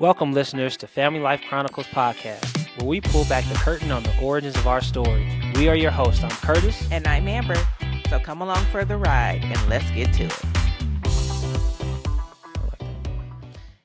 Welcome, listeners, to Family Life Chronicles podcast, where we pull back the curtain on the origins of our story. We are your hosts. I'm Curtis. And I'm Amber. So come along for the ride and let's get to it.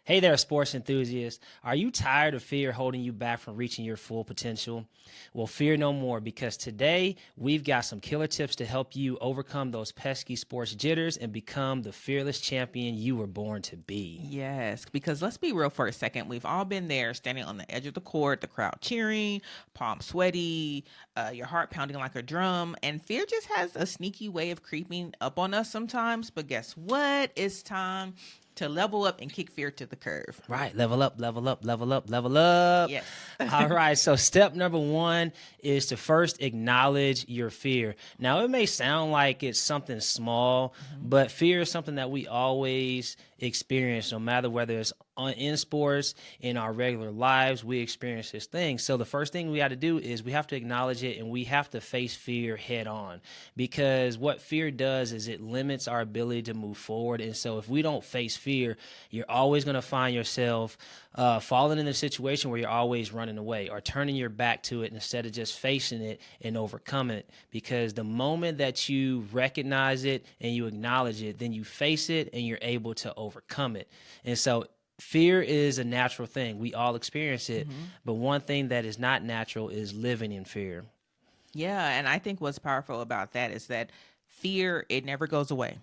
Hey there, sports enthusiasts. Are you tired of fear holding you back from reaching your full potential? Well, fear no more, because today we've got some killer tips to help you overcome those pesky sports jitters and become the fearless champion you were born to be. Yes, because let's be real for a second. We've all been there standing on the edge of the court, the crowd cheering, palms sweaty, your heart pounding like a drum. And fear just has a sneaky way of creeping up on us sometimes. But guess what? It's time to level up and kick fear to the curve. Right. Level up, level up, level up, level up. Yes. All right. So step number one is to first acknowledge your fear. Now, it may sound like it's something small, but fear is something that we always experience, no matter whether it's in sports, in our regular lives, we experience this thing. So the first thing we got to do is we have to acknowledge it, and we have to face fear head on, because what fear does is it limits our ability to move forward. And so if we don't face fear, you're always going to find yourself falling in a situation where you're always running away or turning your back to it instead of just facing it and overcoming it. Because the moment that you recognize it and you acknowledge it, then you face it and you're able to overcome it. And so fear is a natural thing. We all experience it. But one thing that is not natural is living in fear. Yeah, and I think what's powerful about that is that fear, it never goes away.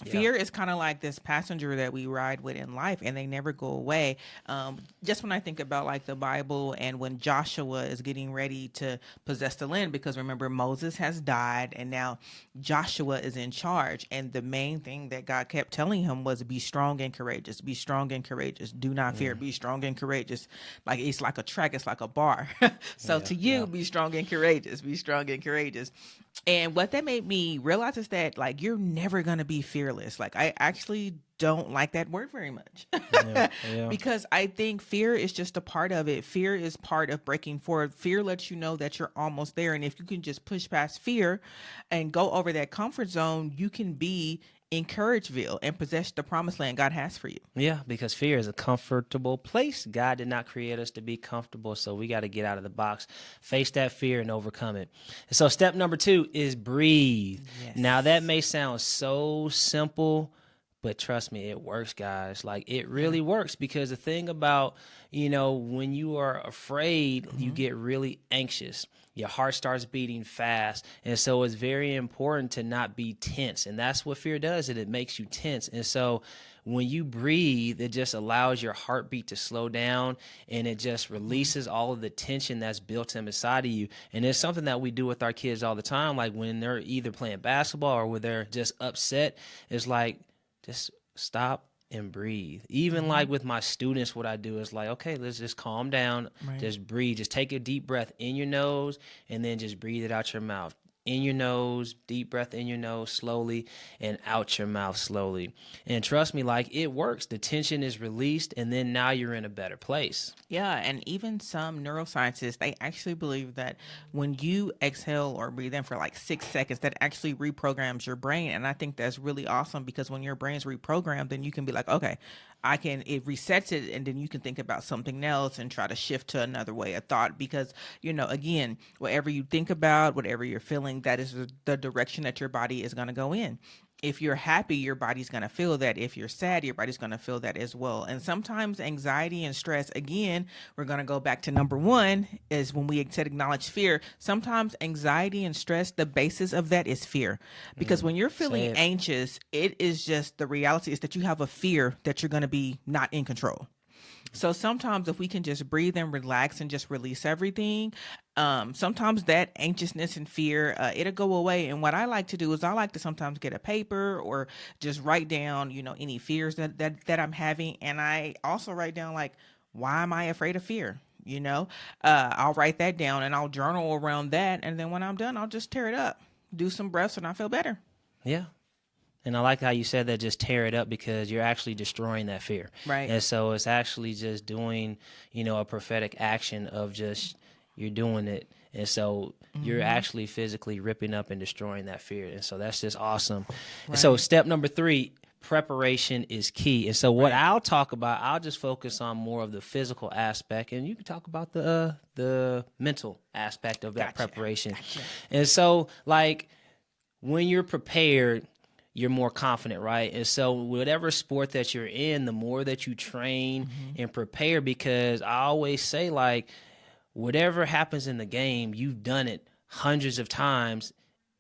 Yeah. Fear is kind of like this passenger that we ride with in life, and they never go away. Just when I think about like the Bible and when Joshua is getting ready to possess the land, because remember, Moses has died and now Joshua is in charge. And the main thing that God kept telling him was be strong and courageous, be strong and courageous. Do not fear, be strong and courageous. Like it's like a track, it's like a bar. So to you, be strong and courageous, be strong and courageous. And what that made me realize is that like you're never going to be fearless. Like I actually don't like that word very much because I think fear is just a part of it. Fear is part of breaking forward. Fear lets you know that you're almost there. And if you can just push past fear and go over that comfort zone, you can be in Courageville and possess the promised land God has for you. Yeah, because fear is a comfortable place. God did not create us to be comfortable, so we got to get out of the box, face that fear, and overcome it. So step number two is breathe. Yes. Now, that may sound so simple, but trust me, it works, guys. Like, it really works, because the thing about, when you are afraid, you get really anxious. Your heart starts beating fast. And so it's very important to not be tense. And that's what fear does. It makes you tense. And so when you breathe, it just allows your heartbeat to slow down, and it just releases all of the tension that's built inside of you. And it's something that we do with our kids all the time. Like when they're either playing basketball or when they're just upset, it's like, just stop and breathe. Even like with my students, what I do is like, okay, let's just calm down, just breathe, just take a deep breath in your nose and then just breathe it out your mouth. In your nose, deep breath in your nose slowly, and out your mouth slowly. And trust me, like it works. The tension is released, and then now you're in a better place. Yeah, and even some neuroscientists, they actually believe that when you exhale or breathe in for like 6 seconds, that actually reprograms your brain. And I think that's really awesome, because when your brain's reprogrammed, then you can be like, okay, it resets it, and then you can think about something else and try to shift to another way of thought. Because, again, whatever you think about, whatever you're feeling, that is the direction that your body is going to go in. If you're happy, your body's going to feel that. If you're sad, your body's going to feel that as well. And sometimes anxiety and stress, again, we're going to go back to number one, is when we said acknowledge fear. Sometimes anxiety and stress, the basis of that is fear. Because when you're feeling anxious, it is just, the reality is that you have a fear that you're going to be not in control. So sometimes if we can just breathe and relax and just release everything, sometimes that anxiousness and fear, it'll go away. And what I like to do is I like to sometimes get a paper or just write down, any fears that I'm having. And I also write down like, why am I afraid of fear? I'll write that down and I'll journal around that. And then when I'm done, I'll just tear it up, do some breaths, and I feel better. Yeah. And I like how you said that, just tear it up, because you're actually destroying that fear. Right. And so it's actually just doing, a prophetic action of just, you're doing it. And so you're actually physically ripping up and destroying that fear. And so that's just awesome. Right. And so step number three, preparation is key. And so what I'll talk about, I'll just focus on more of the physical aspect, and you can talk about the mental aspect of that preparation. And so like when you're prepared, you're more confident, right? And so whatever sport that you're in, the more that you train and prepare, because I always say, like, whatever happens in the game, you've done it hundreds of times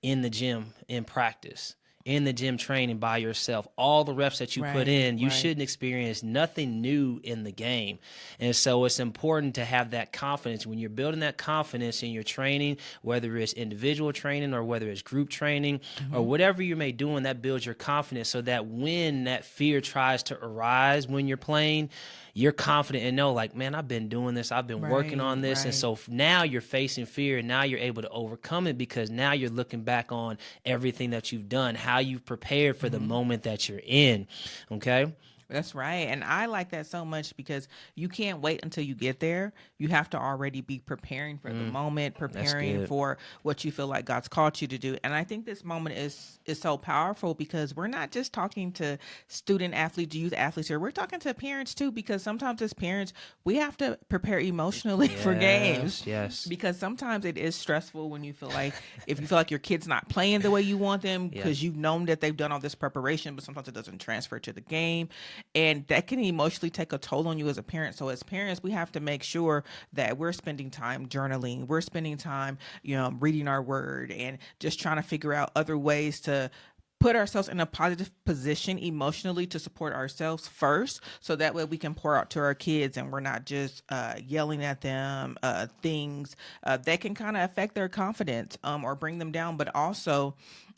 in the gym, in practice, in the gym training by yourself. All the reps that you put in, you shouldn't experience nothing new in the game. And so it's important to have that confidence. When you're building that confidence in your training, whether it's individual training or whether it's group training or whatever you may do, that builds your confidence, so that when that fear tries to arise when you're playing, you're confident and know, like, man, I've been doing this. I've been working on this. And so now you're facing fear, and now you're able to overcome it, because now you're looking back on everything that you've done, how you've prepared for the moment that you're in. Okay. That's right. And I like that so much, because you can't wait until you get there. You have to already be preparing for the moment, preparing for what you feel like God's called you to do. And I think this moment is so powerful, because we're not just talking to student athletes, youth athletes here. We're talking to parents too, because sometimes as parents, we have to prepare emotionally for games. Yes. Because sometimes it is stressful when you feel like, if you feel like your kid's not playing the way you want them, because you've known that they've done all this preparation, but sometimes it doesn't transfer to the game. And that can emotionally take a toll on you as a parent. So as parents, we have to make sure that we're spending time journaling. We're spending time, reading our word, and just trying to figure out other ways to put ourselves in a positive position emotionally to support ourselves first, so that way we can pour out to our kids, and we're not just yelling at them things that can kind of affect their confidence or bring them down, but also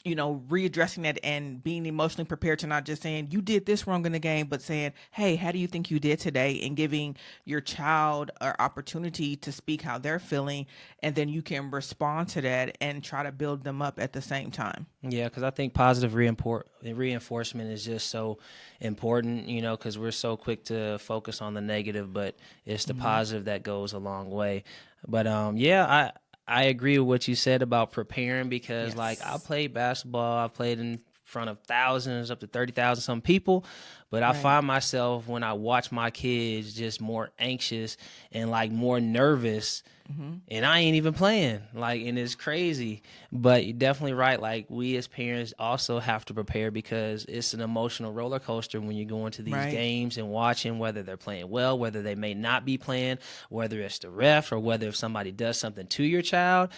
readdressing that and being emotionally prepared to not just saying you did this wrong in the game, but saying, hey, how do you think you did today? And giving your child an opportunity to speak how they're feeling, and then you can respond to that and try to build them up at the same time. Yeah, because I think positive reinforcement is just so important, because we're so quick to focus on the negative, but it's the positive that goes a long way. But I agree with what you said about preparing, because like I played basketball, I played in front of thousands, up to 30,000 some people, but I find myself, when I watch my kids, just more anxious and like more nervous, and I ain't even playing, like, and it's crazy. But you're definitely right. Like, we as parents also have to prepare, because it's an emotional roller coaster when you go into these games and watching whether they're playing well, whether they may not be playing, whether it's the ref, or whether if somebody does something to your child.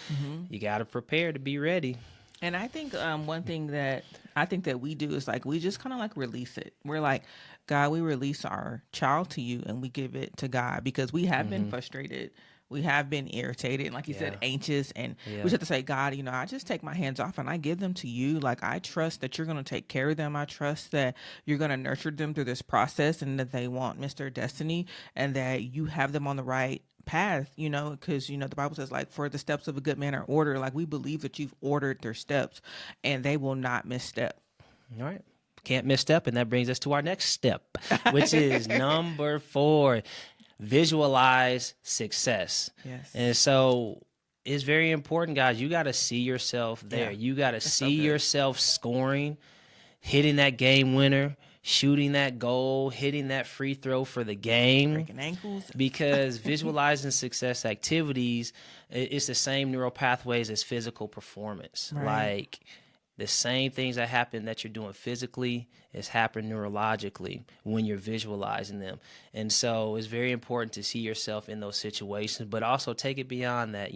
You got to prepare to be ready. And I think one thing that I think that we do is, like, we just kind of like release it. We're like, God, we release our child to you, and we give it to God, because we have been frustrated. We have been irritated, and like you said, anxious, and we just have to say, God, I just take my hands off and I give them to you. Like, I trust that you're going to take care of them. I trust that you're going to nurture them through this process, and that they want Mr. Destiny, and that you have them on the right path, because the Bible says, like, for the steps of a good man are ordered. Like, we believe that you've ordered their steps, and they will not misstep. All right. Can't misstep, and that brings us to our next step, which is number 4. Visualize success. Yes. And so it's very important, guys. You got to see yourself there. You got to see yourself scoring, hitting that game winner, shooting that goal, hitting that free throw for the game. Breaking ankles. Because visualizing success activities, it's the same neural pathways as physical performance. Like, the same things that happen that you're doing physically is happening neurologically when you're visualizing them. And so it's very important to see yourself in those situations, but also take it beyond that,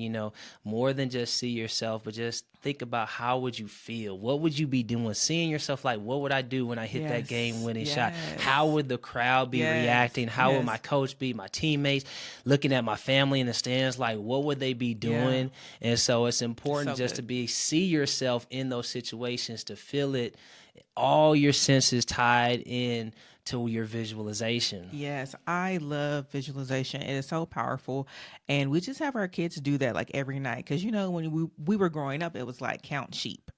more than just see yourself, but just think about, how would you feel? What would you be doing? Seeing yourself, like, what would I do when I hit that game-winning shot? How would the crowd be reacting? How would my coach be, my teammates, looking at my family in the stands, like, what would they be doing? And so it's important to see yourself in those situations, to feel it, all your senses tied in to your visualization. Yes, I love visualization. It is so powerful. And we just have our kids do that like every night. Because, when we were growing up, it was like count sheep.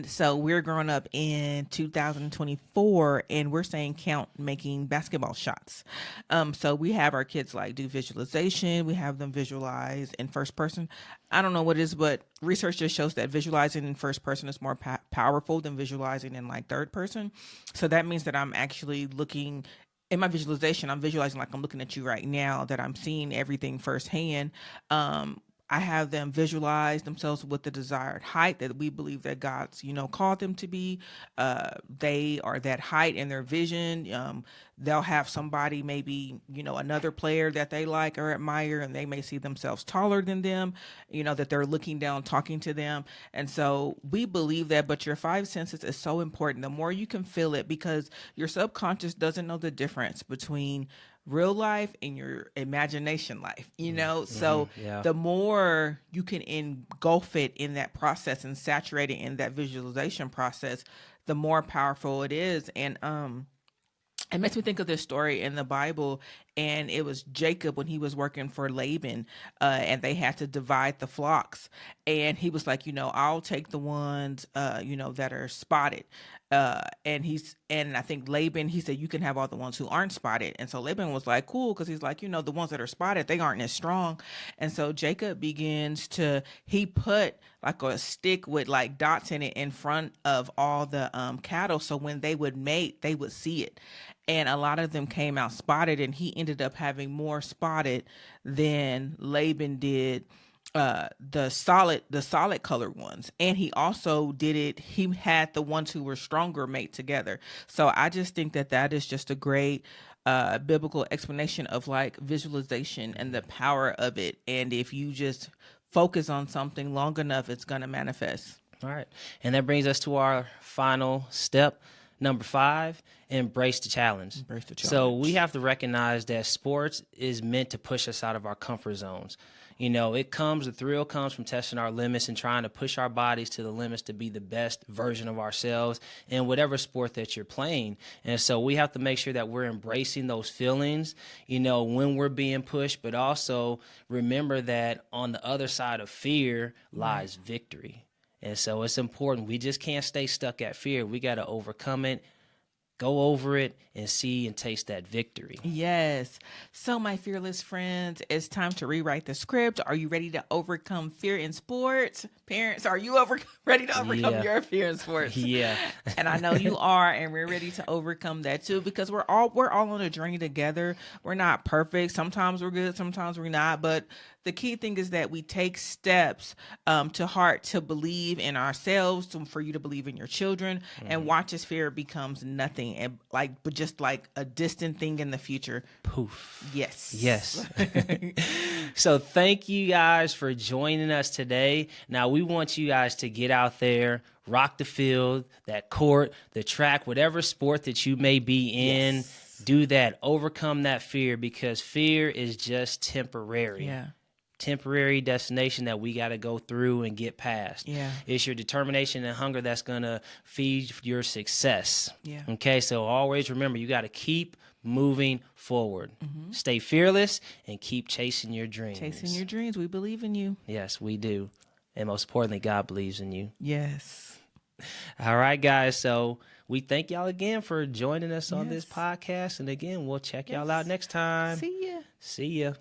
So we're growing up in 2024, and we're saying count making basketball shots. So we have our kids like do visualization. We have them visualize in first person. I don't know what it is, but research just shows that visualizing in first person is more powerful than visualizing in like third person. So that means that I'm actually looking in my visualization. I'm visualizing like I'm looking at you right now, that I'm seeing everything firsthand. I have them visualize themselves with the desired height that we believe that God's, called them to be. They are that height in their vision. They'll have somebody, maybe, another player that they like or admire, and they may see themselves taller than them, that they're looking down, talking to them. And so we believe that, but your five senses is so important. The more you can feel it, because your subconscious doesn't know the difference between real life and your imagination life, so Yeah. the more you can engulf it in that process and saturate it in that visualization process, the more powerful it is. And it makes me think of this story in the Bible, and it was Jacob when he was working for Laban, and they had to divide the flocks. And he was like, I'll take the ones, that are spotted. And I think Laban, he said, you can have all the ones who aren't spotted. And so Laban was like, cool, because he's like, the ones that are spotted, they aren't as strong. And so Jacob he put like a stick with like dots in it in front of all the cattle. So when they would mate, they would see it. And a lot of them came out spotted, and he ended up having more spotted than Laban did the solid colored ones. And he also he had the ones who were stronger mate together. So I just think that is just a great biblical explanation of like visualization and the power of it. And if you just focus on something long enough, it's going to manifest. All right. And that brings us to our final step. Number 5, embrace the challenge. Embrace the So we have to recognize that sports is meant to push us out of our comfort zones. The thrill comes from testing our limits and trying to push our bodies to the limits to be the best version of ourselves in whatever sport that you're playing. And so we have to make sure that we're embracing those feelings, when we're being pushed, but also remember that on the other side of fear lies victory. And so it's important. We just can't stay stuck at fear. We got to overcome it, go over it, and see and taste that victory. Yes. So my fearless friends, it's time to rewrite the script. Are you ready to overcome fear in sports? Parents, are you ready to overcome your fear in sports? Yeah. And I know you are, and we're ready to overcome that too, because we're all on a journey together. We're not perfect. Sometimes we're good, sometimes we're not, but the key thing is that we take steps to heart to believe in ourselves, for you to believe in your children, and watch as fear becomes nothing, and but just like a distant thing in the future. Poof. Yes. So thank you guys for joining us today. Now we want you guys to get out there, rock the field, that court, the track, whatever sport that you may be in. Yes. Do that. Overcome that fear, because fear is just temporary. Yeah. Temporary destination that we got to go through and get past. Yeah. It's your determination and hunger that's going to feed your success. Yeah. Okay, so always remember, you got to keep moving forward. Stay fearless and keep chasing your dreams. Chasing your dreams. We believe in you. Yes, we do. And most importantly, God believes in you. Yes. All right, guys. So we thank y'all again for joining us on this podcast. And again, we'll check y'all out next time. See ya. See ya.